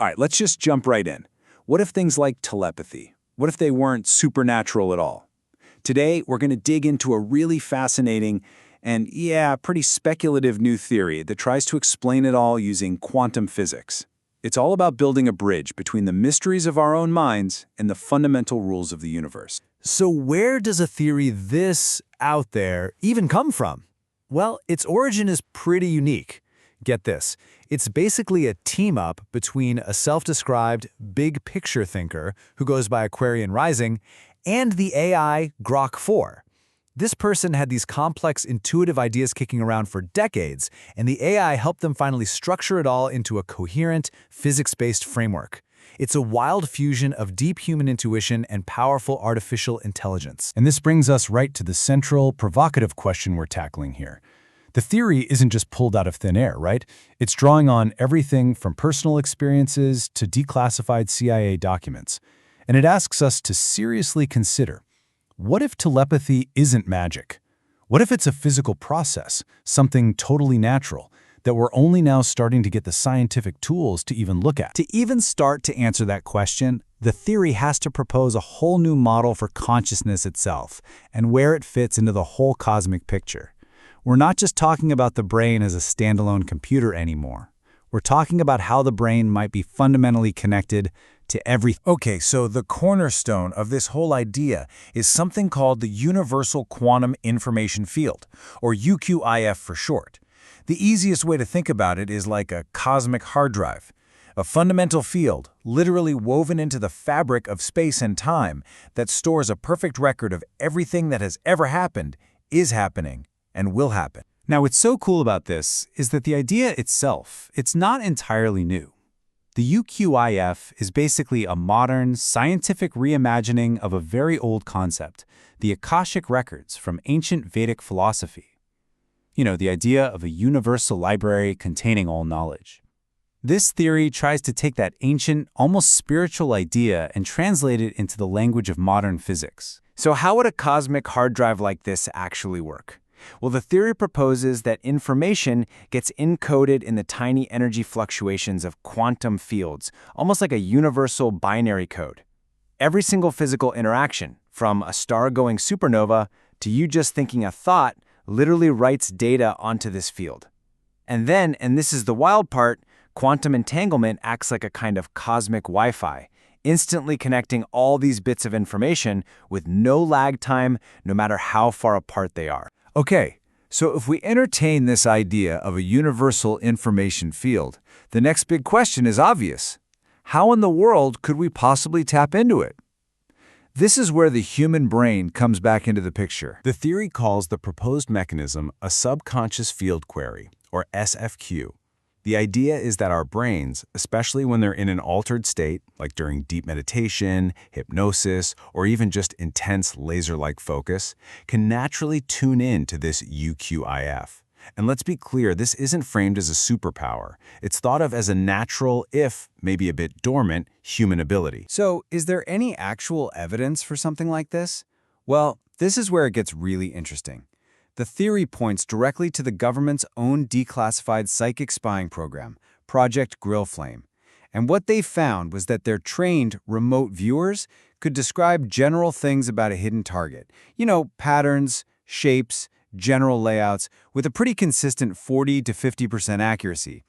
All right, let's just jump right in. What if things like telepathy? What if they weren't supernatural at all? Today, we're going to dig into a really fascinating and, yeah, pretty speculative new theory that tries to explain it all using quantum physics. It's all about building a bridge between the mysteries of our own minds and the fundamental rules of the universe. So where does a theory this out there even come from? Well, its origin is pretty unique. Get this, it's basically a team-up between a self-described big picture thinker who goes by Aquarian Rising and the AI Grok 4. This person had these complex, intuitive ideas kicking around for decades, and the AI helped them finally structure it all into a coherent, physics-based framework. It's a wild fusion of deep human intuition and powerful artificial intelligence. And this brings us right to the central, provocative question we're tackling here. The theory isn't just pulled out of thin air, right? It's drawing on everything from personal experiences to declassified CIA documents. And it asks us to seriously consider, what if telepathy isn't magic? What if it's a physical process, something totally natural, that we're only now starting to get the scientific tools to even look at? To even start to answer that question, the theory has to propose a whole new model for consciousness itself and where it fits into the whole cosmic picture. We're not just talking about the brain as a standalone computer anymore. We're talking about how the brain might be fundamentally connected to everything. Okay, so the cornerstone of this whole idea is something called the Universal Quantum Information Field, or UQIF for short. The easiest way to think about it is like a cosmic hard drive, a fundamental field literally woven into the fabric of space and time that stores a perfect record of everything that has ever happened, is happening, and will happen. Now, what's so cool about this is that the idea itself, it's not entirely new. The UQIF is basically a modern, scientific reimagining of a very old concept, the Akashic records from ancient Vedic philosophy. You know, the idea of a universal library containing all knowledge. This theory tries to take that ancient, almost spiritual idea and translate it into the language of modern physics. So how would a cosmic hard drive like this actually work? Well, the theory proposes that information gets encoded in the tiny energy fluctuations of quantum fields, almost like a universal binary code. Every single physical interaction, from a star-going supernova to you just thinking a thought, literally writes data onto this field. And then, and this is the wild part, quantum entanglement acts like a kind of cosmic Wi-Fi, instantly connecting all these bits of information with no lag time, no matter how far apart they are. Okay, so if we entertain this idea of a universal information field, the next big question is obvious. How in the world could we possibly tap into it? This is where the human brain comes back into the picture. The theory calls the proposed mechanism a subconscious field query, or SFQ. The idea is that our brains, especially when they're in an altered state, like during deep meditation, hypnosis, or even just intense laser-like focus, can naturally tune in to this UQIF. And let's be clear, this isn't framed as a superpower. It's thought of as a natural, if maybe a bit dormant, human ability. So, is there any actual evidence for something like this? Well, this is where it gets really interesting. The theory points directly to the government's own declassified psychic spying program, Project Grillflame. And what they found was that their trained remote viewers could describe general things about a hidden target. You know, patterns, shapes, general layouts, with a pretty consistent 40 to 50% accuracy.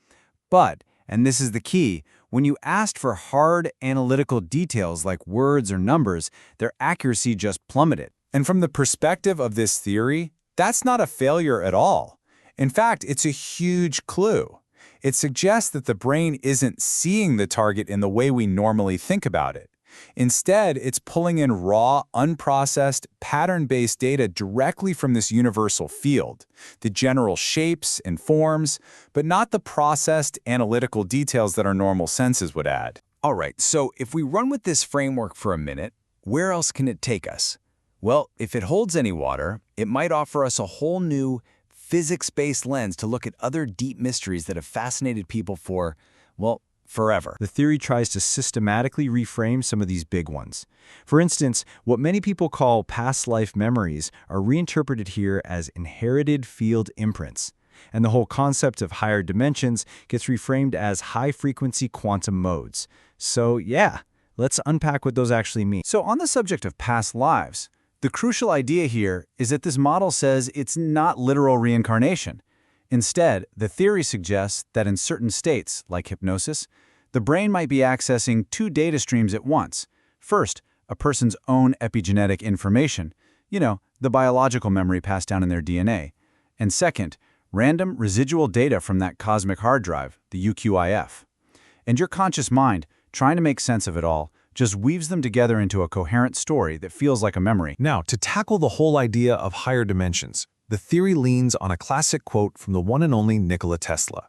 But, and this is the key, when you asked for hard analytical details like words or numbers, their accuracy just plummeted. And from the perspective of this theory, that's not a failure at all. In fact, it's a huge clue. It suggests that the brain isn't seeing the target in the way we normally think about it. Instead, it's pulling in raw, unprocessed, pattern-based data directly from this universal field, the general shapes and forms, but not the processed, analytical details that our normal senses would add. All right, so if we run with this framework for a minute, where else can it take us? Well, if it holds any water, it might offer us a whole new, physics-based lens to look at other deep mysteries that have fascinated people for, well, forever. The theory tries to systematically reframe some of these big ones. For instance, what many people call past life memories are reinterpreted here as inherited field imprints. And the whole concept of higher dimensions gets reframed as high-frequency quantum modes. So yeah, let's unpack what those actually mean. So on the subject of past lives, the crucial idea here is that this model says it's not literal reincarnation. Instead, the theory suggests that in certain states, like hypnosis, the brain might be accessing two data streams at once. First, a person's own epigenetic information, the biological memory passed down in their DNA. And second, random residual data from that cosmic hard drive, the UQIF. And your conscious mind, trying to make sense of it all, just weaves them together into a coherent story that feels like a memory. Now, to tackle the whole idea of higher dimensions, the theory leans on a classic quote from the one and only Nikola Tesla.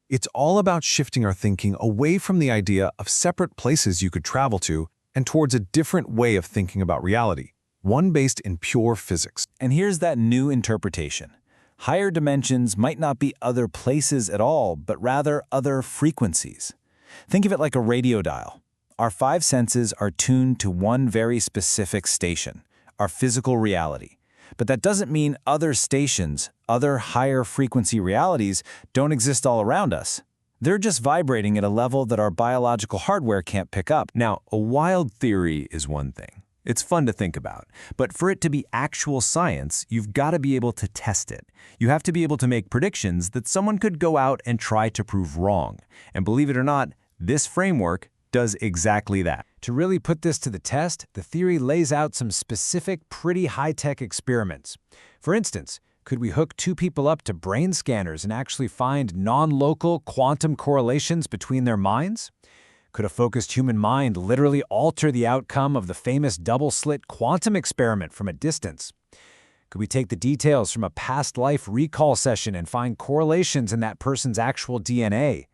It's all about shifting our thinking away from the idea of separate places you could travel to and towards a different way of thinking about reality, one based in pure physics. And here's that new interpretation. Higher dimensions might not be other places at all, but rather other frequencies. Think of it like a radio dial. Our five senses are tuned to one very specific station, our physical reality. But that doesn't mean other stations, other higher frequency realities, don't exist all around us. They're just vibrating at a level that our biological hardware can't pick up. Now, a wild theory is one thing. It's fun to think about. But for it to be actual science, you've got to be able to test it. You have to be able to make predictions that someone could go out and try to prove wrong. And believe it or not, this framework does exactly that. To really put this to the test, the theory lays out some specific, pretty high-tech experiments. For instance, could we hook two people up to brain scanners and actually find non-local quantum correlations between their minds? Could a focused human mind literally alter the outcome of the famous double-slit quantum experiment from a distance? Could we take the details from a past life recall session and find correlations in that person's actual DNA?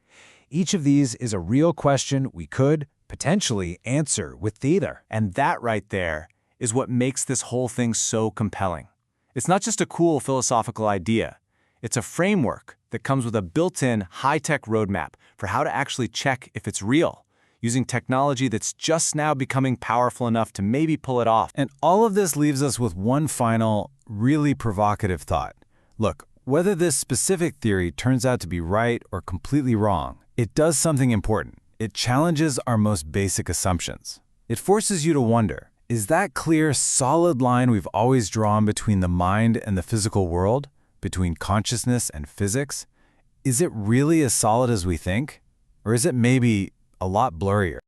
Each of these is a real question we could, potentially, answer with theater. And that right there is what makes this whole thing so compelling. It's not just a cool philosophical idea. It's a framework that comes with a built-in high-tech roadmap for how to actually check if it's real, using technology that's just now becoming powerful enough to maybe pull it off. And all of this leaves us with one final, really provocative thought. Look, whether this specific theory turns out to be right or completely wrong, it does something important. It challenges our most basic assumptions. It forces you to wonder, is that clear, solid line we've always drawn between the mind and the physical world, between consciousness and physics, is it really as solid as we think? Or is it maybe a lot blurrier?